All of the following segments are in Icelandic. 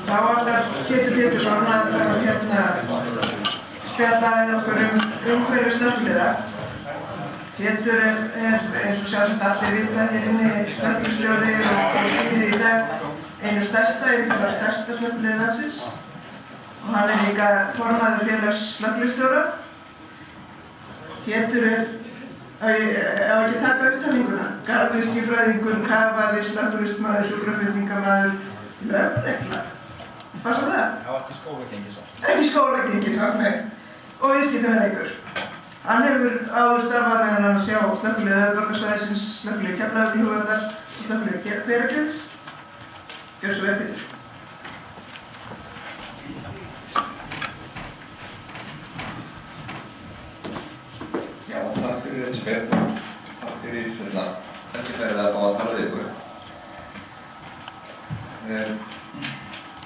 Þá ætlar Pétur Pétursson að spjalla við okkur umhverfi slökkviliða. Pétur eins og sjálfsagt allir vita hér inni slökkvilistjóri og stýrir í dag einu stærsta, ég veit ekki hvað stærsta slökkviliði landsins. Og hann líka formaður félags slökkvilistjóra. Pétur á ekki taka upptalninguna. Garðyrkjufræðingur, kafari, slökkvilistmaður, sjúkraflutningamaður, lögregla. Hvað svo það? Já, ekki skólagengi samt. Ekki skólagengi samt, nei. Og viðskiptavinningur. Hann hefur áður starfað meðan hann að sjá slökkvilið höfuðborgarsvæðisins, slökkvilið Keflavíkurflugvallar og slökkvilið Hveragerðis. Gjörðu svo vel, Pétur. Já, takk fyrir Elisabeth. Takk fyrir tækifærið að fá að tala við ykkur.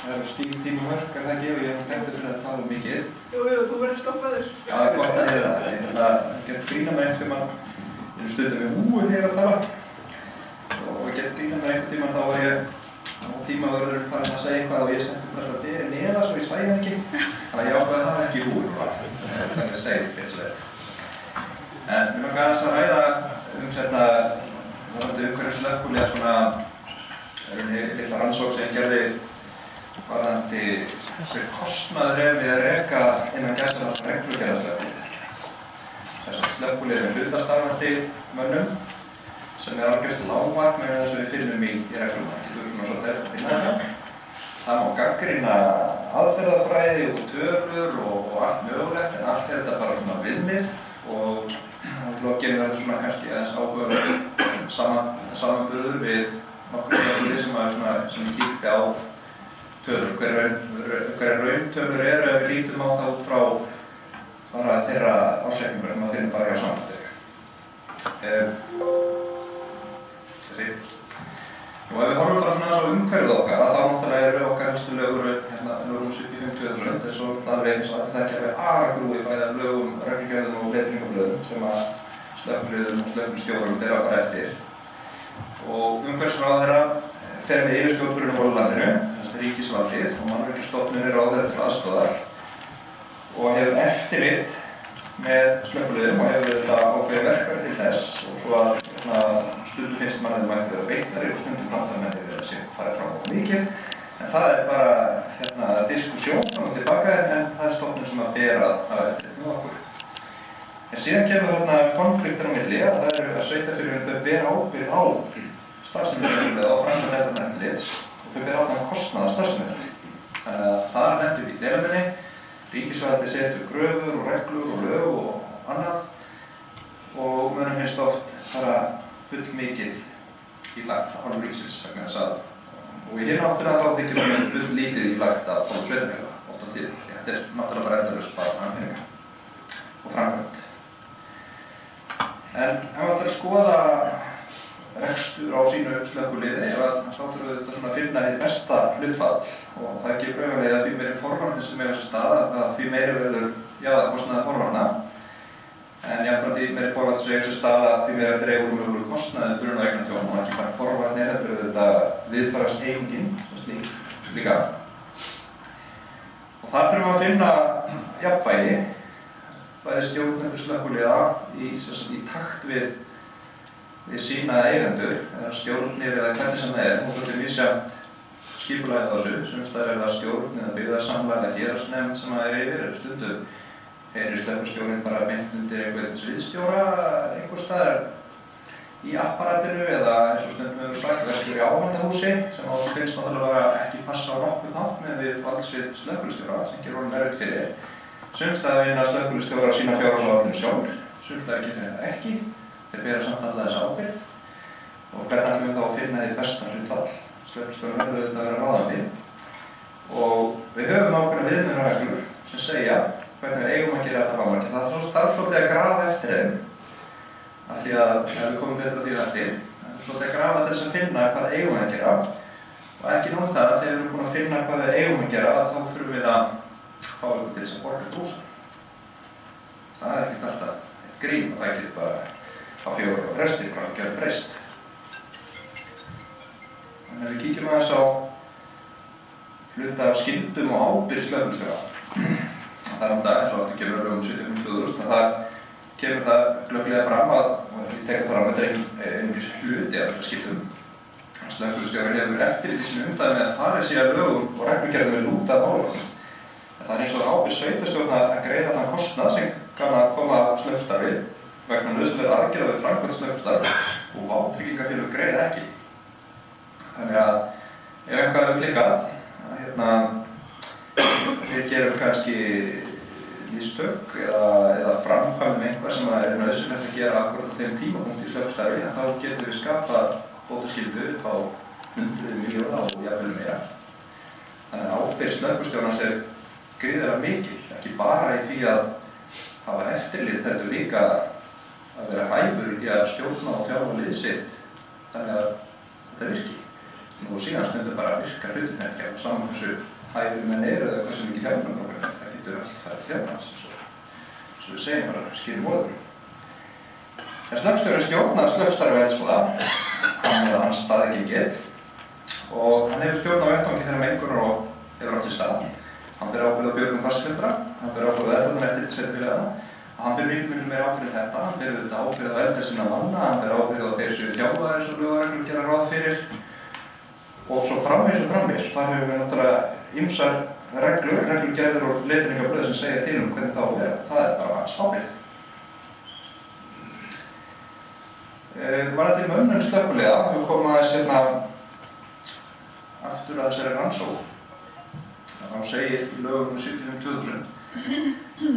Það eru tímamörk, það ekki, og ég hef þekktur fyrir að tala mikið. Jú, þú verður stoppaður. Já, það er gott að heyra það. Ég ætla að gera grína mér einhvern tímann, ég er stundum við húi hér að tala. Og gera grína mér einhvern tímann þá var ég á tímavörður farin að segja eitthvað og ég setti alltaf dyrir neðar svo ég sæði hann ekki. Þannig að ég ákveði að hafa ekki húi. Það er safe, finnst þetta. En mér langar aðeins að ræða umhverfi slökkviliða svona litla rannsókn sem ég gerði varðandi hver kostnaður við að reka innan gæsalappa reglugerðarslökkvilið. Þess að slökkvilið með hlutastarfandi mönnum sem algjört lágmark með þess að við finnum í reglum. Það getur svona svolítið að finna það. Það má gagnrýna aðferðafræði og tölur og allt mögulegt, en allt þetta bara svona viðmið og lokin verður svona kannski aðeins áhugaverður samanburður við nokkur slökkvilið sem ég kíkti á tölur, hverjar rauntölur eru ef við lítum á það út frá bara þeirra ásetningar sem að finnum bara hjá samfélagi. Og ef við horfum bara svona aðeins á umhverfið okkar, þá náttúrulega eru okkar helstu lögur lögum 75-2000, eins og alveg eins og þetta ekki alveg aragrúi bæði af lögum, reglugerðum og leiðbeiningarblöðum sem að slökkviliðum og slökkvilistjórum eru að fara eftir. Og umhverfisráðherra fer með yfirstjórnunum á landinu, þessi ríkisvaldið, og mannvirkjastofnun ráðherra til aðstoðar og hefur eftirlit með slökkviliðum og hefur þetta ákveðið verkefni til þess og svo að stundum finnst mann að það mætti vera veittari og stundum náttúrulega menn við þessi farið fram á mikið. En það er bara diskussjón fram og tilbaka en það er stofnun sem að bera að hafa eftirlit með okkur. En síðan kemur konfliktur á milli að það eru að sveitarfélögin þau bera ábyrgð á starfsemi á framkvæmd eftirlits og þau bera allan kostnað af starfseminni. Þannig að þar lendir við í deiluminni, ríkisvaldið setur gröfur og reglur og lög og annað og mönnum finnst oft bara fullmikið í lagt af hálfu ríkisins vegna þess að og í hinn áttina þá þykir mönnum full lítið í lagt af hálfu sveitarfélaga oft á tíð. Þetta er náttúrulega bara endalaust bara peninga og framkvæmd. En ef við ætlum að skoða rekstur á sínu slökkviliði þá þurfum við þetta að finna því besta hlutfall og það gefur auðvitað að því meiri forvarnir sem eiga sér stað að því meiri verður jaðarkostnaður forvarna en jafnframt því meiri forvarnir sem eiga sér stað að því meiri dregur mögulegur kostnaður bruna og eignatjón og ekki bara forvarnir heldur auðvitað viðbragðseiningin líka. Og þar þurfum við að finna jafnvægi bæði stjórnendur slökkviliða í takt við sína eigendur, eða stjórnir eða hvernig sem það er. Nú þetta misjafnt skipulagið á þessu, sums staðar er það stjórn eða byggðarsamlag eða héraðsnefnd sem það er yfir, stundum heyrir slökkvistjórinn bara beint undir einhvern sviðsstjóra einhvers staðar í apparatinu eða eins og stundum við sagt verkefni í áhaldahúsi sem á finnst náttúrulega bara ekki passa á nokkurn hátt með við valdsvið slökkvilistjóra sem gerur honum erfitt fyrir. Sums staðar vinna slökkvilistjórar sína fjárhagsáætlun sjálfir, sums staðar getur þetta ekki. Þeir bera samt alla þessa ábyrgð og hvernig ætlum við þá að finna því besta hlutfall. Slökkvistjórinn verður auðvitað að vera ráðandi og við höfum ákveðnar viðmiðunarreglur sem segja hvernig við eigum að gera þetta lágmarki. Það þarf svolítið að grafa eftir þeim af því að við komum betur á því eftir. Það er svolítið að grafa til þess að finna hvað eigum við að gera og ekki nóg það að þegar við erum búin að finna hvað við eigum að gera þá þurfum við að fá ykkur til þess að borga brúsa. Það er ekki alltaf eitt grín og það getur bara á 4 ára fresti, bara gjörð breyst. En ef við kíkjum aðeins á hluta af skyldum og ábyrgð slökkviliðsstjóra. Það er náttúrulega eins og aftur kemur lögum 75/2000 að þar kemur það glögglega fram að, og ég tek það fram að þetta er einungis hluti af þessum skyldum. Slökkviliðsstjóri hefur eftirlit í sínu umdæmi með að farið sé að lögum og reglugerðum við lúta að málum. Það er eins og ábyrgð sveitarstjórna að greiða þann kostnað sem kann að koma slökkvistarfi vegna nauðsynlegra aðgerða við framkvæmd slökkvistarf og vátryggingafélög greiða ekki. Þannig að ef eitthvað er klikað, við gerum kannski mistök eða framkvæmum eitthvað sem er nauðsynlegt að gera akkurat á þeim tímapunkti í slökkvistarfi, þá getum við skapað bótaskyldu upp á 100 milljóna og jafnvel meira. Þannig að ábyrgð slökkvistjórans er gríðarlega mikil, ekki bara í því að hafa eftirlit, heldur líka að vera hæfur í því að stjórna og þjálfa lið sitt þannig að þetta virki. Nú síðan stundum bara að virka hlutirnir ekki á saman hversu hæfur menn eru eða hversu mikið hjálparprogram. Það getur allt farið fjandans, eins og við segjum bara skýrum orðum. En slökkvistjóri stjórnar slökkvistarfi Eldsvoða, hann er hans staðgengill og hann hefur stjórn á vettvangi þegar mengunar og hefur átt sér stað. Hann ber ábyrgð á björgun fastspjöldra, hann ber ábyrgð á eldvarnar eftirlit sveitarfélaganna og hann ber miklu meira ábyrgð þetta, hann ber auðvitað ábyrgð á velferð sinna manna, hann ber ábyrgð á þeir séu þjálfaðir eins og lögreglur gera ráð fyrir og svo framvegis. Þar hefur við náttúrulega ýmsar reglugerðir og leiðbeiningarblöð sem segja til hvernig það á að vera. Það er bara hans ábyrgð. Varðandi mönnun slökkviliða, við komum aðeins aftur að þessari rannsókn. Þá segir í lögum 75/2000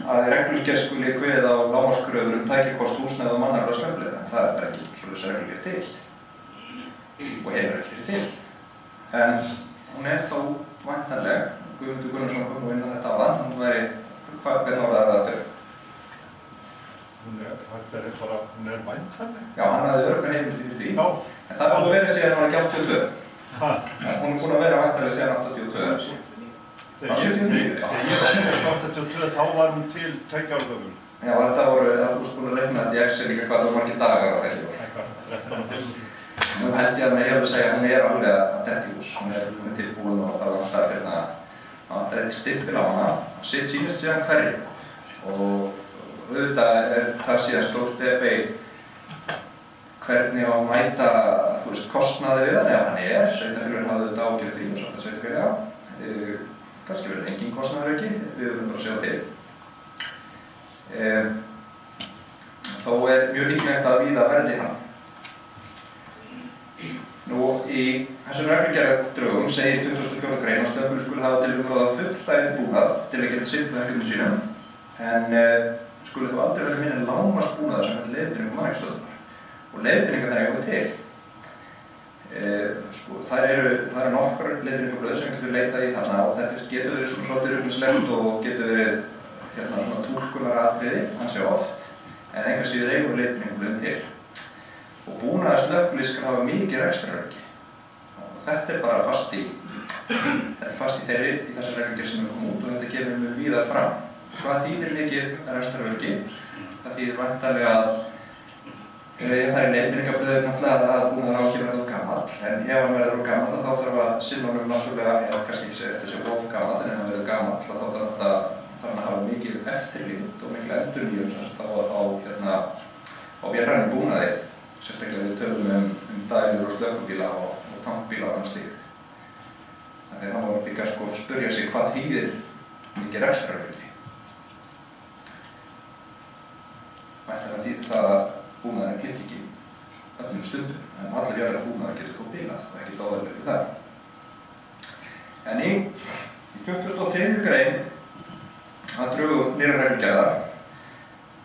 að í reglugerð skuli kveða á lágmarkskröfur tækjakost, húsnæði og mannafla slökkviliða. En það er bara ekki svoleiðis reglugerð til og hefur ekki verið til. En hún er þó væntanleg. Guðmundur Gunnarsson kom nú inn á þetta áðan. Hún væri, hvernig orðaði það aftur? Hún er væntanleg? Já, hann hafði öruggar heimildir fyrir því. Já. En það er búin að vera síðan hann var ekki 82. Hún er búin að vera væntanleg síðan 82. Þegar ég var 82 þá var hún til 2 ára gömul. Já, þetta voru, það búist búin að reikna þetta í Excel líka hvað það var margir dagar á þessu. Eitthvað, 13 og 15. Nú held ég að með ég að segja að hún er alveg að detta í hús. Hún er tilbúin og það vantar eitt stimpil á hana. Sitt sýnist síðan hverju. Og auðvitað er það síðan stórt debate hvernig á að mæta, kostnaði við hann ef hann er. Sveitarfélögin hafði auðvitað ágjörð því og svona sveitarfélaga. Kannski verður engin kostnaðarauki, við verðum bara að sjá til. Þó er mjög líklegt að víða verði hann. Nú, í þessum reglugerðardrögum segir 24. grein að slökkvilið skuli hafa til umráða fullnægjandi búnað til að geta sinnt verkefnum sínum, en skuli þó aldrei verið minni lágmarksbúnaðar samkvæmt leiðbeiningum mannvirkjastöðvar. Og leiðbeiningarnar eiga til. Það eru nokkur leiðbeiningarblöð sem getur leitað í þarna og þetta getur verið svona svolítið ruglingslegt og getur verið svona túlkunaratriði, ansi oft, en engu síður eigum leiðbeiningarblöðin til. Og búnaðar slökkvilið skal hafa mikið rekstraröryggi. Og þetta er bara fast í þessari reglugerð sem er komið út og þetta kemur mjög víðar fram. Hvað þýðir mikið rekstraröryggi? Það þýðir væntanlega að það er leiðbeiningarblöð náttúrulega að búnaðar ákveður verður gamall, en ef hann verður gamall þá þarf að sinna honum náttúrulega, eða kannski ekki segja eftir að sé of gamall, en ef hann verður gamall þá þarf hann að hafa mikið eftirlit og mikil endurnýjun á vélrænum búnaði. Sérstaklega við tölum dælur og slökkubíla og tankbíla og annað slíkt. Þannig að það má líka spyrja sig hvað þýðir mikið rekstraröryggi. Væntanlega þýðir það að búnaðurinn klikki ekki öllum stundum, en allir jafnvel búnaður getur þó bilað og ekkert óeðlilegt við það. En í 23. grein að drögum nýrrar reglugerðar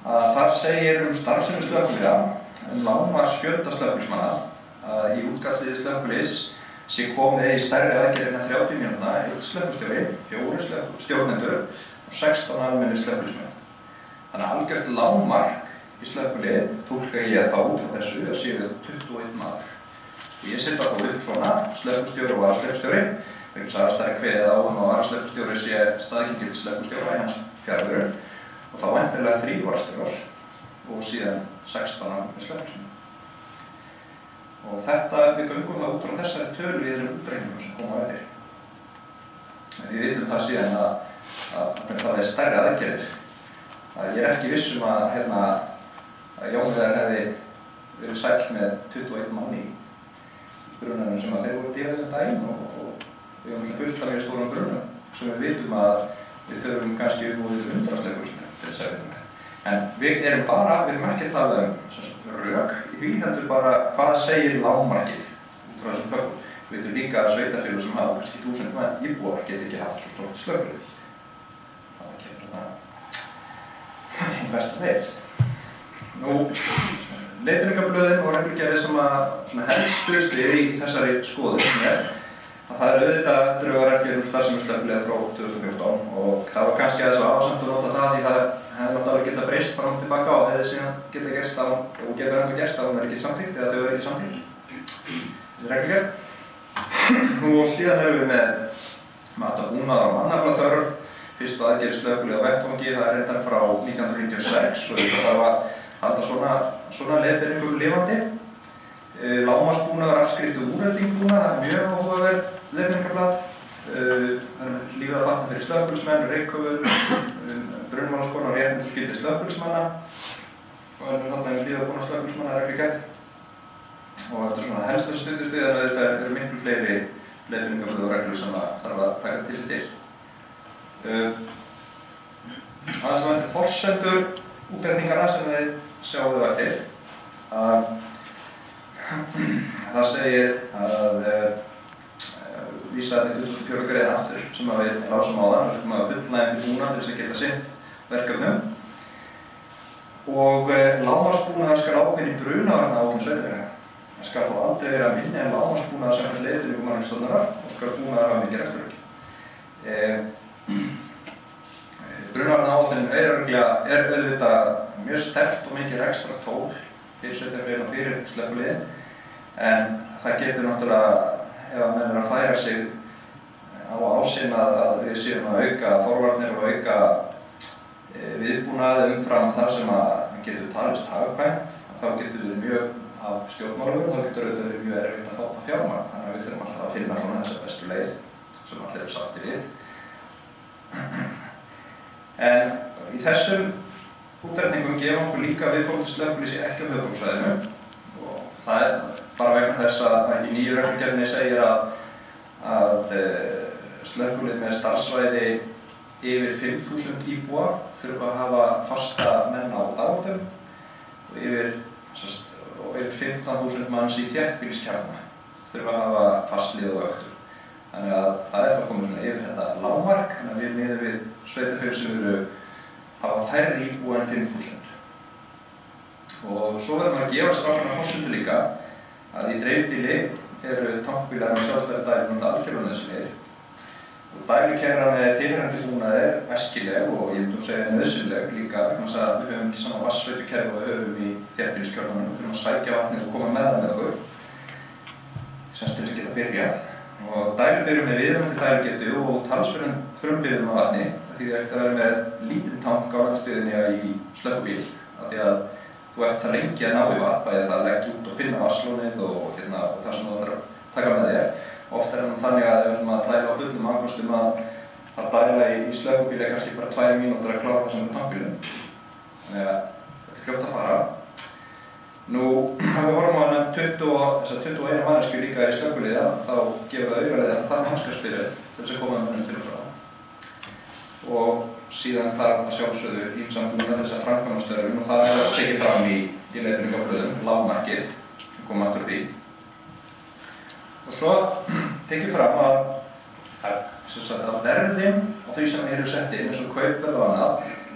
að þar segir starfsemi slökkviliða lágmarksfjölda slökkviliðsmanna að í útgjaldsliði slökkviliðs sé komið í stærri aðgerð en 30 mínútna einn slökkvistjóri, 4 stjórnendur og 16 almennir slökkviliðsmenn. Þannig að algjört lágmark í slökkviliði túlka ég þá út frá þessu að séu 21 maður. Og ég setja þá upp svona slökkvistjóri og varaslökkvistjóri vegna þess að það er kveðið á að varaslökkvistjóri sé staðgengill slökkvistjóra í hans fjarveru og þá væntanlega 3 varastjórar og síðan 16 með slökkviliðsmenn. Og þetta við göngum það út frá þessari tölu í þessum útreikningum sem koma á eftir. Við vitum það síðan að það farið stærri aðgerðir. Ég ekki viss að Jónvegar hefði verið sæll með 21 mann í brunanum sem þeir voru dýraðið daginn og við höfum fullt af mjög stóran brunum sem við vitum að við þurfum kannski upp úr 100 slökkviliðsmenn til þess að vinna með. En við erum ekki að tala rök, við heldur bara hvað segir lágmarkið út frá þessum kökum. Við veitum líka að sveitarfélög sem hafa kannski 1000 íbúar geti ekki haft svo stórt slökkvilið. Það kemur í besta leið. Leiðbeiningarblöðin og reglugerðir sem helstu stig í þessari skoðun að það auðvitað draugareglugerð starfsemi slökkviliða frá 2014 og það var kannski aðeins ásamt að nota það því það hefði náttúrulega getað breyst fram og tilbaka og hefði síðan getað gerst og getur ennþá gerst að hún ekki samþykkt eða þau ekki samþykkt. Þessi reglugerð. Og síðan erum við með mat og búnaðar og mannaflaþörf, fyrstu aðgerð slökkviliða á vettvangi, það reyndar frá 1996 og það þarf að halda svona leiðbeiningum lifandi. Lágmarksbúnaður, afskrifti og úreltingbúnað, það mjög áhugaverð leiðbeiningarblað. Það lífið að fatna fyrir slökkviliðsmenn, reykköfur, brunnmálaskóla og réttindi og skyldi slökkviliðsmanna og þarna lífið að búna slökkviliðsmanna reglugerð. Og þetta svona helstu stundustið en auðvitað eru miklu fleiri leiðbeiningarblöð og reglur sem þarf að taka til. Aðeins sem þetta forsendur útreikningarna sem við sjáum á eftir. Það segir að vísa þetta í 2004 grein aftur sem við lásum á þann og skulum að fullnægjandi búnað til þess að geta sinnt verkefnum. Og lágmarksbúnaður skal ákveðinn í brunavarnaáætlun sveitarfélaga. Það skal þó aldrei vera minni en lágmarksbúnaður samkvæmt leiðbeiningum Mannvirkjastofnunar og skal búnaður hafa mikið rekstraröryggi. Brunavarnaáætlunin er auðvitað mjög sterkt og mikið rekstrartól fyrir sveitarfélagin og fyrir slökkviliðin en það getur náttúrulega ef að menn að færa sig á ásinn að við séum að auka forvarnir og auka viðbúnað umfram það sem að getur talist hagkvæmt, þá getur við mjög af stjórnmálum, þá getur auðvitað verið mjög erfitt að fá það fjármagn, þannig að við þurfum alltaf að finna svona þessa bestu leið sem allir eru sáttir við. En í þessum útreikningum gefa okkur líka viðkomandi slökkvilið ekki á höfuðborgarsvæðinu og það bara vegna þess að í nýju reglugerðinni segir að slökkvilið með starfsvæði yfir 5.000 íbúa þurfa að hafa fasta menn á dagvaktum og yfir 15.000 manns í þéttbýliskjarna þurfa að hafa fast lið og vöktum. Þannig að það þá komið svona yfir þetta lágmark, þannig að við miðum við sveitarfélög sem hafa færri íbúa en 5.000. Og svo verður maður að gefa sér ákveðna forsendur líka að í dreifbýli eru tankbílar með sjálfstæðri dælum algjörlega nauðsynlegir. Og dælukerra með tilheyrandi búnaði er æskileg og ég myndi segja nauðsynleg líka vegna þess að við höfum ekki sama vatnsveitukerfi og við höfum í þéttbýliskjörnunum. Við þurfum að sækja vatnið og koma með það með okkur, sem til þess að geta byrjað. Og dælur byrjum með viðunandi dælugetu og talsverðum frumbyrjum af vatni. Það þýðir ekkert að vera með lítinn tank á landsbyggðinni í slökkubíl af því að þú ert það lengi að ná í vatn, bæði það að leggja út og finna vatnslónið og það sem þú þarf að taka með þér. Oft er þannig að ef við ætlum að dæla á fullum aðkostum að það dæla í slökkubíl er kannski bara 2 mínútur að klára það sem er tankbílum. Þannig að þetta er fljótt að fara. Nú, ef við horfum á þessar 21 manneskjur líka í slökkviliða, þá gefur það augaleiðan þann mannskapsbyrjað til þess að koma mönnum til og frá. Og síðan þarf að sjálfsögðu ýmsan búnað til þess að framkvæma störfum og það er tekið fram í leiðbeiningarblöðum, lágmarkið, við komum aftur því. Og svo tekið fram að verðin á því sem eru sett inn, eins og kaupverð og annað,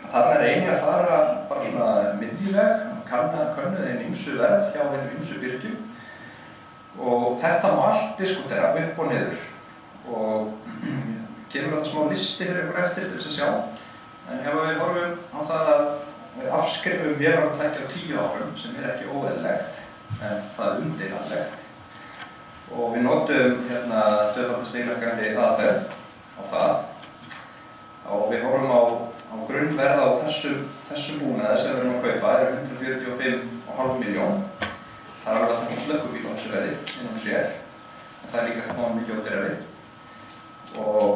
þarna reyni að fara bara svona miðjuveg, könnuð einn ýmsu verð hjá einn ýmsu byrgjum og þetta má allt diskutera upp og niður og kemur þetta smá listi fyrir ykkur eftir til þess að sjá en ef við horfum á það að við afskrifum vélartæki á 10 árum sem er ekki óeðlilegt en það er umdeilanlegt og við notum tvöfaldasteinverkandi aðferð á það og við horfum á grunnverð á þessum búnaði sem við erum að kaupa er 145,5 milljón. Það er alveg að taka slökkubíl á þessu verði innan sér, en það er líka það mikið ódýrari. Og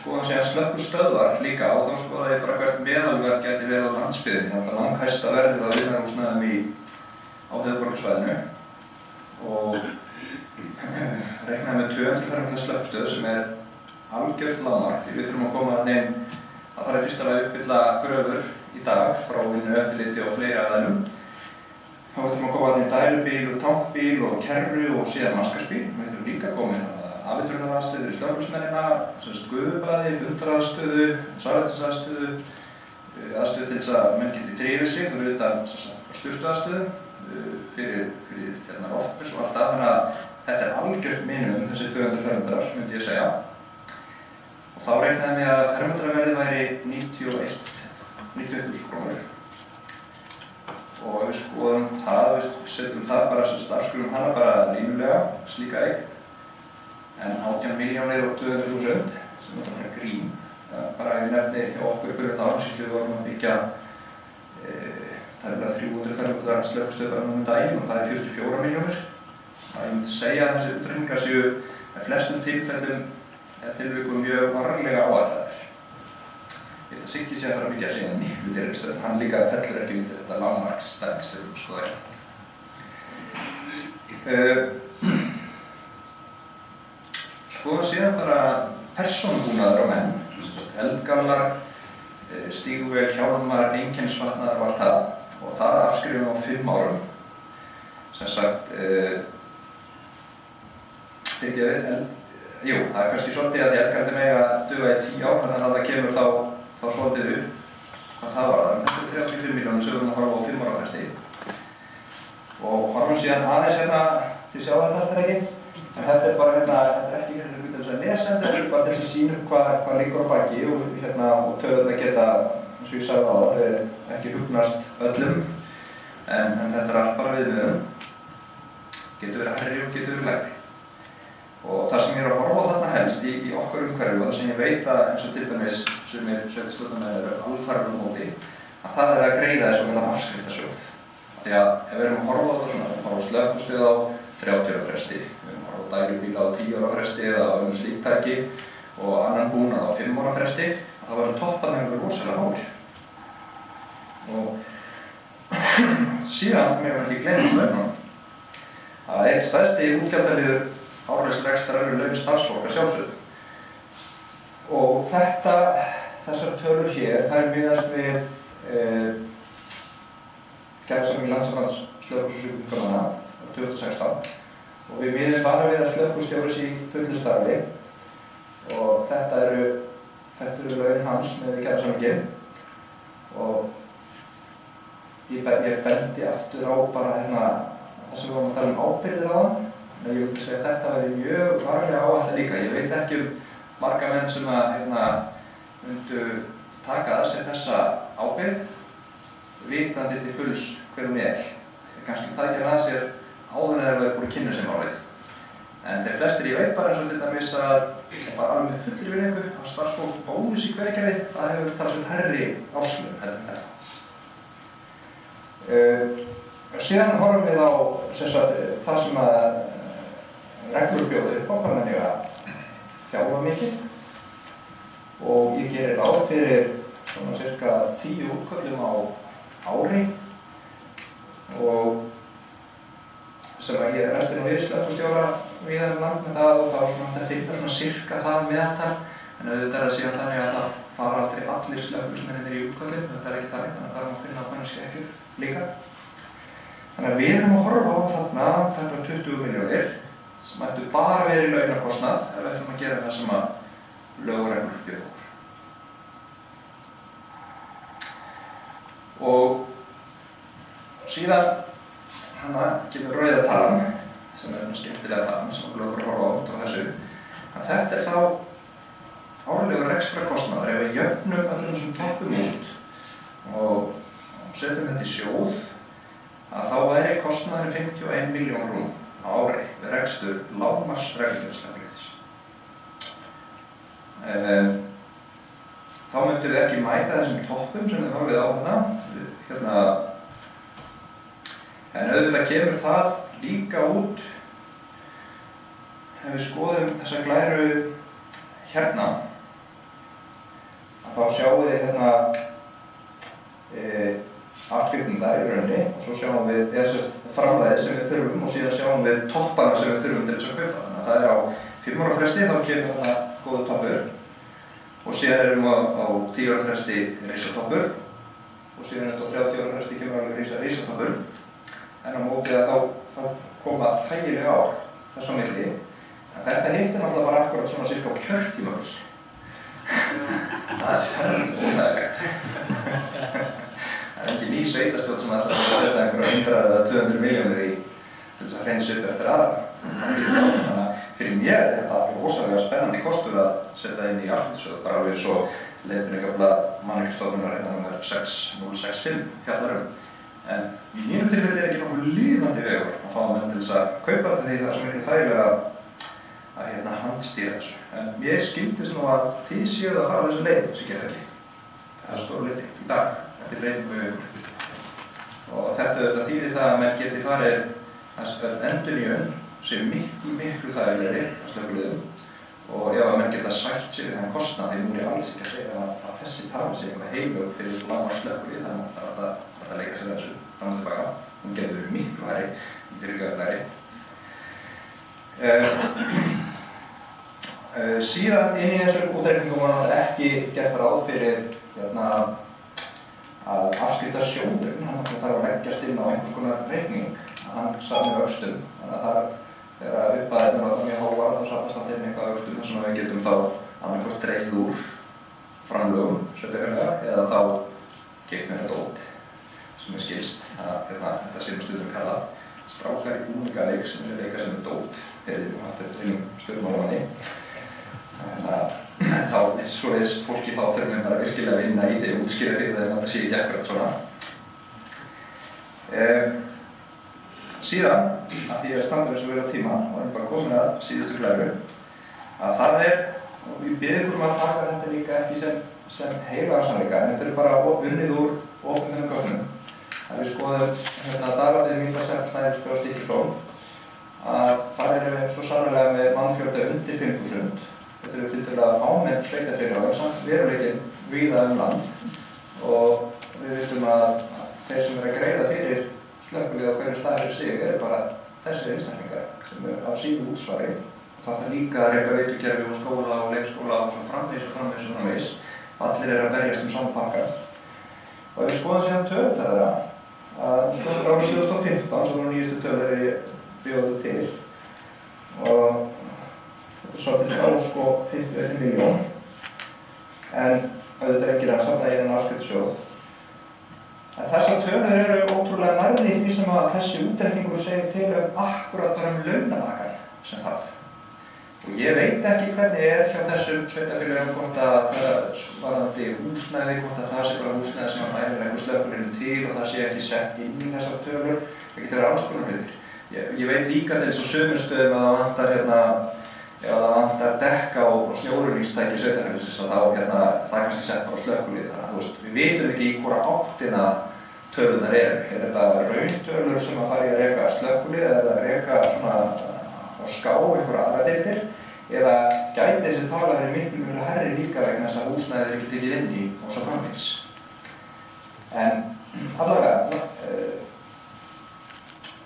skoðum síðan slökkvistöðvar líka og þá skoðaði ég bara hvert meðalverð gæti verið á landsbyggðinni. Alltaf langhæsta verðið á iðnaðarhúsnæðum á höfuðborgarsvæðinu og reiknaði með 200 fermetra slökkvistöð sem algjört lágmark því við þurfum að koma þarna inn að það fyrst að uppfylla kröfur í dag frá Vinnueftirliti og fleiri aðilum. Þá þurfum að koma þarna inn dælubíl og tankbíl og kerru og síðan vaskarsbíl. Við þurfum líka að koma inn afvitrunaraðstöður í slökkvistöðina, gufubaði, fundaraðstöðu, salernisaðstöðu, aðstöðu til þess að menn geti drifið sig fyrir utan sturtuaðstöðu fyrir office og allt það. Þannig að þetta algjört minimum, þessi 200 fermetrar, myndi ég segja. Og þá reiknaði mig að fermetraverðið væri 91.000 krónur. Og ef við skoðum það, við setjum það bara, afskrifum hana bara línulega, slíka eign. En 18.200.000 sem bara grín. Bara ég nefni hjá okkur í byrjun ársýslu vorum að byggja það bara 300 fermetra slökkvistöð bara um daginn og það 44 milljónir. Ég myndi segja að þessi útreikningar séu með flestum tilfellum eða tilvikum mjög varlega áætlaðir. Ég held að Siggi sé að fara að byggja síðan miklu dýrari stöð, hann líka fellur ekki undir þetta lágmarksstærk sem við skoðum. Skoðum síðan bara persónubúnaður á menn, eldgamlar, stígvél, hjálmar, einkennisfatnaðar og allt það. Og það afskrifum á 5 árum. Sem sagt, það kannski svolítið að eldgamli mega duga í 10 ár, þannig að það kemur þá svolítið upp hvað það var. En þetta 35 milljónir sem við erum að horfa á 5 ára fresti. Og horfum síðan aðeins þið sjáu þetta allt ekki. En þetta bara þetta ekki fyrir hluti þess að lesa, þetta bara þess að sýna hvað liggur á baki og tölurnar geta, eins og ég sagði áðan, ekki hugnast öllum. En þetta allt bara viðmiðum. Getur verið hærri og getur verið lægri. Og það sem ég að horfa á þarna helst í okkar umhverfi og það sem ég veit að eins og til dæmis sumir sveitarstjórnarmenn eru alfarið á móti, að það að greiða þessu kallan afskriftasjóð. Því að ef við erum að horfa á þetta svona, við horfa á slökkvistöð á 30 ára fresti, við erum að horfa á dælubíla á 10 ára fresti eða önnur slíktæki og annan búnað á 5 ára fresti, þá verður topparnir rosalega háir. Og síðan megum við ekki gleyma laununum. Að einn stærsti útgjaldaliður árlegs rekstrar eru laun starfsfólks að sjálfsögðu. Og þessar tölur hér, þær miðast við kjarasamning Landssambands slökkviliðs- og sjúkratryggingamanna 2016 og við miðum bara við að slökkviliðsstjóri sé í fullu starfi og þetta eru laun hans með kjarasamninginn og ég bendi aftur á bara það sem við vorum að tala um ábyrgðir áðan. Ég vil segja að þetta væri mjög varlega áætlað líka. Ég veit ekki marga menn sem myndu taka að sér þessa ábyrgð vitandi til fulls hver hún kannski taka hana að sér áður en þeir verið búin að kynna sér málið. En þeir flestir ég veit bara eins og til dæmis að bara alveg með fullri virðingu að starfsfólk bónus í Hveragerði, það hefur talsvert hærri áslögum heldur en þetta. Síðan horfum við á það sem að reglur bjóða upp á hvað menn eiga að þjálfa mikið og ég gerir ráð fyrir svona cirka 10 útköllum á ári og sem að ég eftir við slökkviliðsstjóra víða land með það og þá svona að finna svona cirka það meðaltal en auðvitað að síðan þannig að það fara aldrei allir slökkviliðsmennirnir í útköllum, þetta ekki þannig, þannig að það að finna hvernig skekkjur líka. Þannig að við erum að horfa á þarna tæplega 20 milljónir sem ættu bara verið í launakostnað ef við ætlum að gera það sem að lög og reglur bjóða okkur. Og síðan kemur rauða talan, sem skemmtilega talan sem við lögur að horfa á út á þessu. En þetta þá árlegur rekstrakostnaður ef við jöfnum öllum þessum toppum út og setjum þetta í sjóð að þá væri kostnaðurinn 51 milljón rúm á ári við rekstur lágmarks reglufélagsslökkviliðs. Þá myndum við ekki mæta þessum toppum sem við horfið á þarna. En auðvitað kemur það líka út ef við skoðum þessa glæru hérna. þá sjáum við hérna afskrifnindar í rauninni og svo sjáum við framlagið sem við þurfum og síðan sjáum við toppana sem við þurfum til þess að kaupa. Þannig að það á 5 ára fresti þá kemur þarna góður toppur og síðan erum við á 10 ára fresti risatoppur og síðan á 30 ára fresti kemur alveg risatoppur. En á móti að þá koma þægileg ár þess á milli. En þetta hittir náttúrulega bara akkurat svona cirka á kjörtímabil. Það óþægilegt. Það engin ný sveitarstjórn sem ætlar að setja einhverja 100 eða 200 milljónir í til þess að hreinsa upp eftir aðra. Þannig að fyrir mér þetta rosalega spennandi kostur að setja inn í afskriftasjóð, bara alveg svo leiðbeiningarblaði Mannvirkjastofnunar nr. 6065 fjallar En í mínu tilfelli ekki nokkuð lifandi vegur að fá menn til þess að kaupa þetta því það svo miklu þægilega að handstýra þessu. En mér skildist nú að þið séuð að fara þessu leið sem gerði ekki. Það stóru leiti í dag eftir breytingu í vegur. Og þetta auðvitað þýðir það að menn geti farið að endurnýjun sem miklu þægilegri á slökkviliðum og ef að menn geta sætt sig við þann kostnað því nú alls ekki að segja að þessi tala sig eitthvað heilög fyrir lágmarkslökkvilið þannig að þetta leika sér þessu fram og tilbaka. Hún getur verið miklu hærri, hærri. Síðan inn í þessum útreikningum var náttúrulega ekki gert ráð fyrir að afskriftasjóðurinn, hann þarf að leggjast inn á einhvers konar reikning að hann safni vöxtum. Þannig að þegar upphæðirnar var mjög háar þá safnast hann inn eitthvað vöxtum þar sem við getum þá annarkvort dregið úr framlögum sveitarfélaga eða þá keypt meira dót sem skilst að þetta sé stundum kallað strákar í búningaleik sem leika sem dót þegar við haft þetta innum stjórnmálamanni. Þá svoleiðis fólki þá þurfum við bara virkilega að vinna í því að útskýra fyrir þeim að það sé ekki akkurat svona. Síðan, að því að standa þessu vel á tíma og ég bara komin að síðustu glæru, að það og við biðum að taka þetta líka ekki sem heilagsannleika, en þetta bara unnið úr opinberum gögnum. Að við skoðum Dagblaðið Mýrdalsself Snæfellsbjörn Stykkisson að það svo sannarlega með mannfjölda undir 5.000. Þetta tiltölulega fámenn sveitarfélög samt veruleikinn víða land og við vitum að þeir sem að greiða fyrir slökkvilið á hverju staði fyrir sig bara þessir einstaklingar sem af síðu útsvari. Það þarf líka að reka veitukerfi og skóla og leikskóla og svo framvegis. Allir að berjast sama pakka. Og við skoðum síðan tölurnar þeirra að skoðum árið 2015 sem nýjustu tölur bjóðu til og þetta svo til frá 51 milljón en auðvitað ekki að safna í þennan afskriftasjóð. En þessar tölur eru ótrúlega nærri því sem að þessi útreikningur segir til akkurat bara launatakar sem þarf. Og ég veit ekki hvernig hjá þessum sveitarfélögum hvort að það varðandi húsnæði, hvort að það sé bara húsnæði sem að bæri einhver slökkvilinu til og það sé ekki sett inn í þessar tölur. Það getur verið alls konar hlutir. Ég veit líka til þess á sumum stöðum að það vantar dekka og snjóruðningstæki sveitarfélagsins að það er kannski sett á slökkvilið. Þannig að við vitum ekki í hvora áttina tölurnar eru. Þetta rauntölur sem að fara í að reka slökkvilið eða að reka svona og ská einhverja aðra deildir eða gæti þessi tala verið miklu hærri líka vegna þess að húsnæðið ekki tekið inn í og svo framvegis. En allavega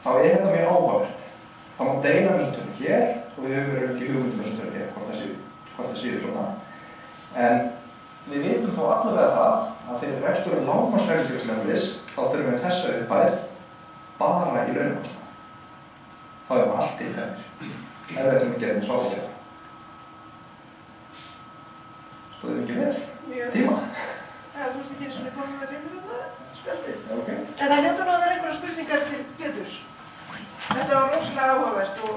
þá þetta mjög áhugavert. Það má deila þessum tölum hér og við höfum verið ekki hugmyndum þessum tölum hér hvort það séu svona. En við vitum þá allavega það að fyrir rekstur lágmarksreglufélagslegulis þá þurfum við þessa upphæð bara í launakostnað. Þá erum við allt eitt eftir. Ef við ætlum að gera þetta svo áfæðlega. Stóðum ekki vel? Tíma? Já, þú ert ekki einu svona komið með fingur spjaldið. Ok. En það hljóta nú að vera einhverja spurningar til Péturs. Þetta var rosalega áhugavert og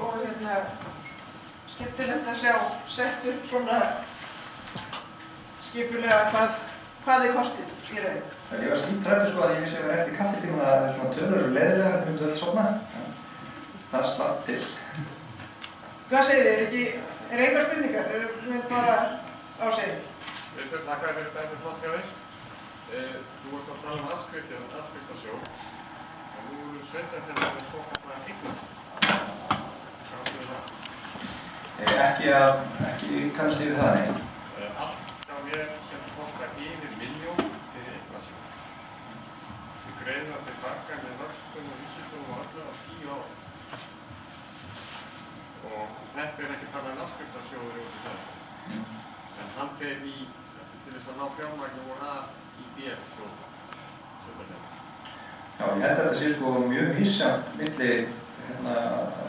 skemmtilegt að sjá sett upp svona skipulega hvað kostið í raun. Ég var skítræddur að ég vissi að vera eftir kaffitíma að svona tölur eru leiðilega þetta myndu öll sofna. Það slapp til. Hvað segið þið? Er einhver spurningar? Erum við bara á segið? Þakka þér fyrir þetta flott hjá þér. Þú ert að tala afskriftasjóð. En nú eru sveitarfélög með svokallaða eignasjóð. Hvað er það? Ekki kannast yfir það, nei. Allt hjá mér sem kostar greiða tilbaka með vöxtum og vísindum og öllu á 10 ára. Og þetta er ekki bara afskriftasjóður út í það. En hann fer til þess að ná fjármagni úr A í B sjóður. Já, ég held að þetta sé sko mjög misjafnt milli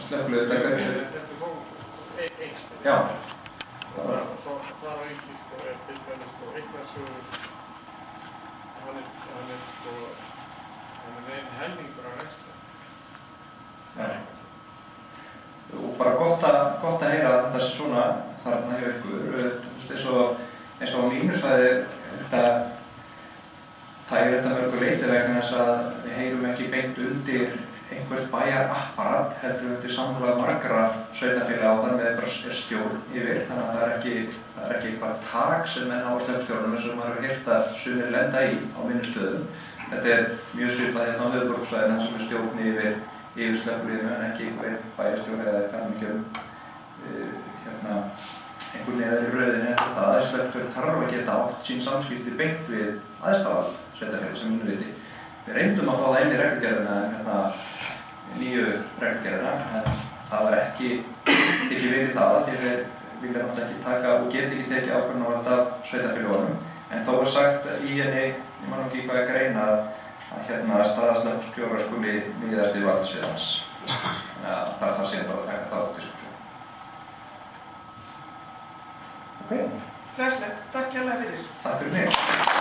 slökkviliðsverka. Þetta er þó eitt. Já. Og svo þar á ekki sko er til dæmis sko eignarsjóður, hann er meginn helmingur af rekstri. Já. Og bara gott að heyra að þetta sé svona þarna hjá ykkur. Eins og á mínu svæði það er þetta mörgu leyti vegna þess að við heyrum ekki beint undir einhvert bæjarapparat heldur undir samfélag margra sveitarfélaga og þar með bara er stjórn yfir, þannig að það er ekki bara tak sem menn hafa á slökkvistjórnum eins og maður hefur heyrt að sumir lenda í á minni stöðum. Þetta er mjög svipað hérna á höfuðborgarsvæðinu þar sem er stjórn yfir slökkviliðinu en ekki einhver bæjarstjóri eða kannmikið einhver neðar í röðinni eftir það að slökkvistjóri þarf að geta átt sín samskipti beint við aðstæðavald sveitarfélag sem mínu viti. Við reyndum að fá það inn í reglugerðina, nýju reglugerðina, en það var ekki tekið vel í það því við viljum náttúrulega ekki taka og geta ekki tekið ákvörðunarvald af sveitarfélögunum. En þó var sagt í henni, ég man ekki hvað greina, að staða slökkvistjóra skuli miðast í valdsvið hans. Þannig að það er það síðan bara að taka það á diskussjón. Ok. Glæsilegt, takk hérlega fyrir. Takk fyrir mig.